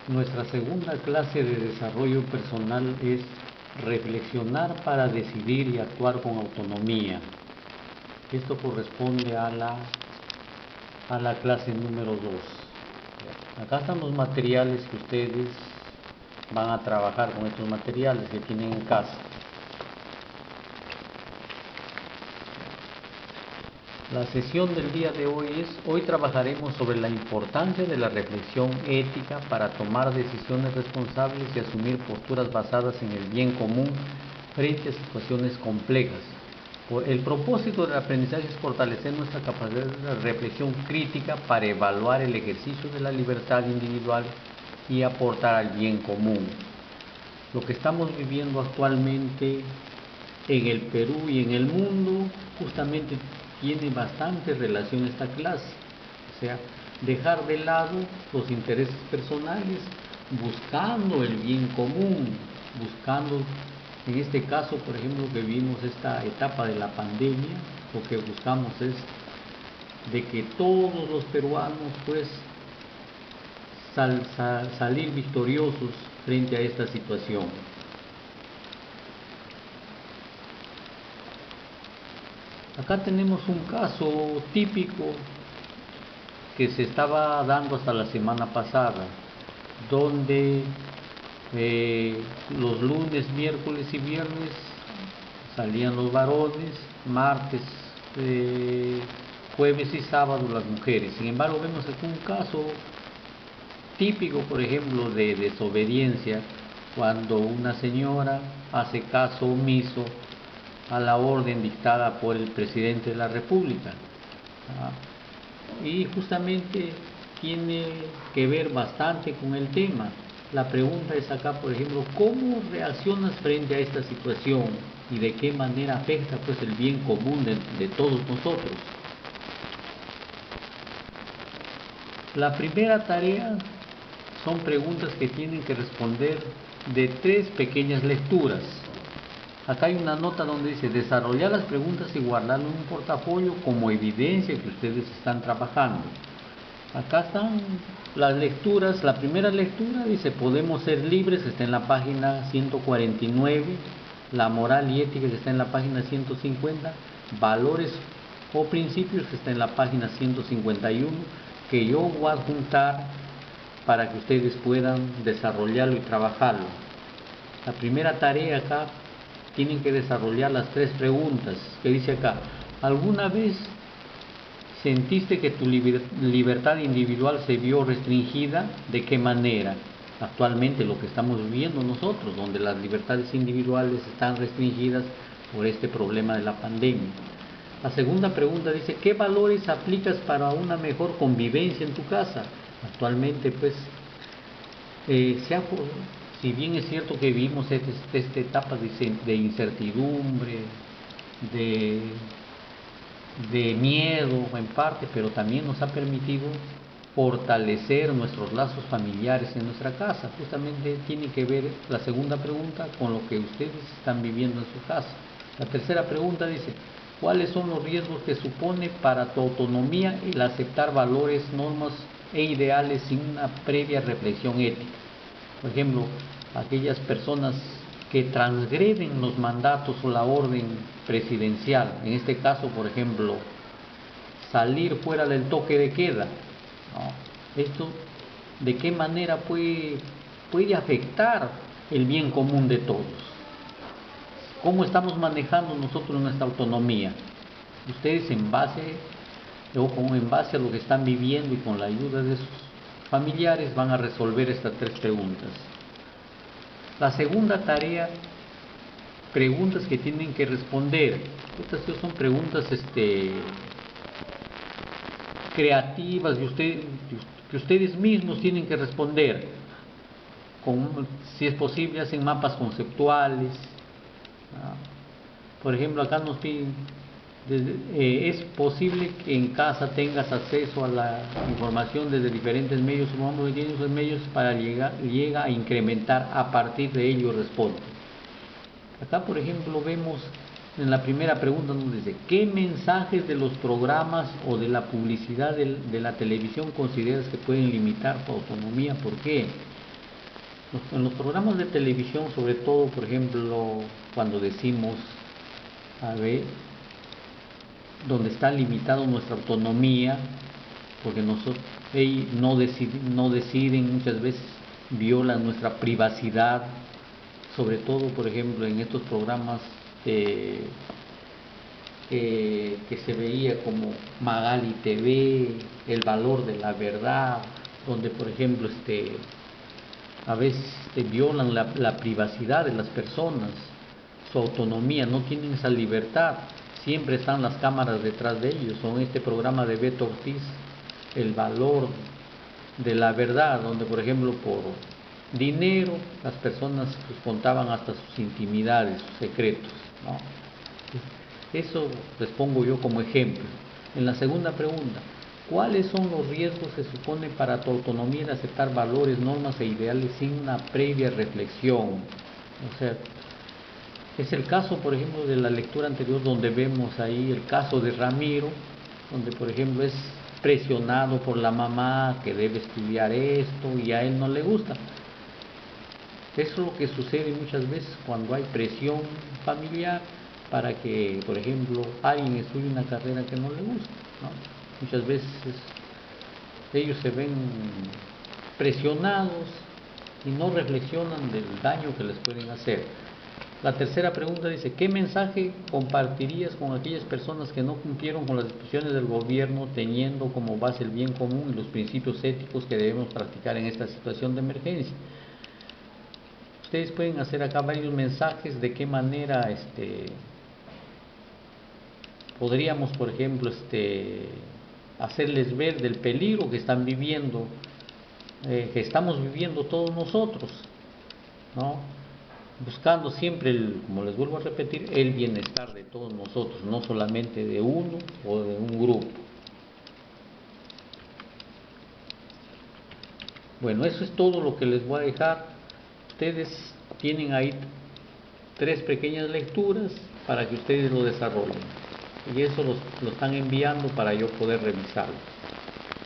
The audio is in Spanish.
Nuestra segunda clase de desarrollo personal es reflexionar para decidir y actuar con autonomía. Esto corresponde a la clase número 2. Acá están los materiales que ustedes van a trabajar con estos materiales que tienen en casa. La sesión del día de hoy trabajaremos sobre la importancia de la reflexión ética para tomar decisiones responsables y asumir posturas basadas en el bien común frente a situaciones complejas. El propósito del aprendizaje es fortalecer nuestra capacidad de reflexión crítica para evaluar el ejercicio de la libertad individual y aportar al bien común. Lo que estamos viviendo actualmente en el Perú y en el mundo justamente tiene bastante relación esta clase, o sea, dejar de lado los intereses personales, buscando el bien común, buscando, en este caso, por ejemplo, que vivimos esta etapa de la pandemia, lo que buscamos es de que todos los peruanos pues salir victoriosos frente a esta situación. Acá tenemos un caso típico que se estaba dando hasta la semana pasada, donde los lunes, miércoles y viernes salían los varones, martes, jueves y sábado las mujeres. Sin embargo, vemos aquí un caso típico, por ejemplo, de desobediencia, cuando una señora hace caso omiso a la orden dictada por el presidente de la República. Y justamente tiene que ver bastante con el tema. La pregunta es acá, por ejemplo, ¿cómo reaccionas frente a esta situación y de qué manera afecta pues el bien común de todos nosotros? La primera tarea son preguntas que tienen que responder de 3 pequeñas lecturas. Acá hay una nota donde dice desarrollar las preguntas y guardarlo en un portafolio como evidencia que ustedes están trabajando. Acá están las lecturas. La primera lectura dice podemos ser libres, está en la página 149. La moral y ética, que está en la página 150. Valores o principios, que está en la página 151, que yo voy a adjuntar para que ustedes puedan desarrollarlo y trabajarlo. La primera tarea acá, tienen que desarrollar las 3 preguntas que dice acá. ¿Alguna vez sentiste que tu libertad individual se vio restringida? ¿De qué manera? Actualmente lo que estamos viviendo nosotros, donde las libertades individuales están restringidas por este problema de la pandemia. La segunda pregunta dice, ¿qué valores aplicas para una mejor convivencia en tu casa? Actualmente pues si bien es cierto que vivimos esta etapa de incertidumbre, de miedo en parte, pero también nos ha permitido fortalecer nuestros lazos familiares en nuestra casa. Justamente tiene que ver la segunda pregunta con lo que ustedes están viviendo en su casa. La tercera pregunta dice, ¿cuáles son los riesgos que supone para tu autonomía el aceptar valores, normas e ideales sin una previa reflexión ética? Por ejemplo, aquellas personas que transgreden los mandatos o la orden presidencial, en este caso, por ejemplo, salir fuera del toque de queda, ¿no? Esto, ¿de qué manera puede afectar el bien común de todos? ¿Cómo estamos manejando nosotros nuestra autonomía? Ustedes en base a lo que están viviendo y con la ayuda de sus familiares van a resolver estas 3 preguntas. La segunda tarea, preguntas que tienen que responder. Estas son preguntas creativas que ustedes mismos tienen que responder. Si es posible, hacen mapas conceptuales. Por ejemplo, acá nos piden, es posible que en casa tengas acceso a la información desde diferentes medios, supongamos que tienes esos medios para llega a incrementar, a partir de ello responde. Acá, por ejemplo, vemos en la primera pregunta donde dice, ¿qué mensajes de los programas o de la publicidad de la televisión consideras que pueden limitar tu autonomía? ¿Por qué? En los programas de televisión, sobre todo, por ejemplo, cuando decimos, a ver, donde está limitado nuestra autonomía, porque nosotros ellos no deciden, muchas veces violan nuestra privacidad, sobre todo, por ejemplo, en estos programas que se veía como Magali TV, El Valor de la Verdad, donde, por ejemplo, a veces violan la privacidad de las personas, su autonomía, no tienen esa libertad, siempre están las cámaras detrás de ellos. O en este programa de Beto Ortiz, El Valor de la Verdad, donde, por ejemplo, por dinero las personas pues contaban hasta sus intimidades, sus secretos, ¿no? Eso les pongo yo como ejemplo. En la segunda pregunta, ¿cuáles son los riesgos que supone para tu autonomía de aceptar valores, normas e ideales sin una previa reflexión? O sea, es el caso, por ejemplo, de la lectura anterior, donde vemos ahí el caso de Ramiro, donde, por ejemplo, es presionado por la mamá que debe estudiar esto y a él no le gusta. Eso es lo que sucede muchas veces cuando hay presión familiar para que, por ejemplo, alguien estudie una carrera que no le gusta, ¿no? Muchas veces ellos se ven presionados y no reflexionan del daño que les pueden hacer. La tercera pregunta dice, ¿qué mensaje compartirías con aquellas personas que no cumplieron con las disposiciones del gobierno, teniendo como base el bien común y los principios éticos que debemos practicar en esta situación de emergencia? Ustedes pueden hacer acá varios mensajes de qué manera podríamos, por ejemplo, hacerles ver del peligro que están viviendo, que estamos viviendo todos nosotros, ¿no? Buscando siempre, como les vuelvo a repetir, el bienestar de todos nosotros, no solamente de uno o de un grupo. Bueno, eso es todo lo que les voy a dejar. Ustedes tienen ahí 3 pequeñas lecturas para que ustedes lo desarrollen. Y eso lo están enviando para yo poder revisarlo.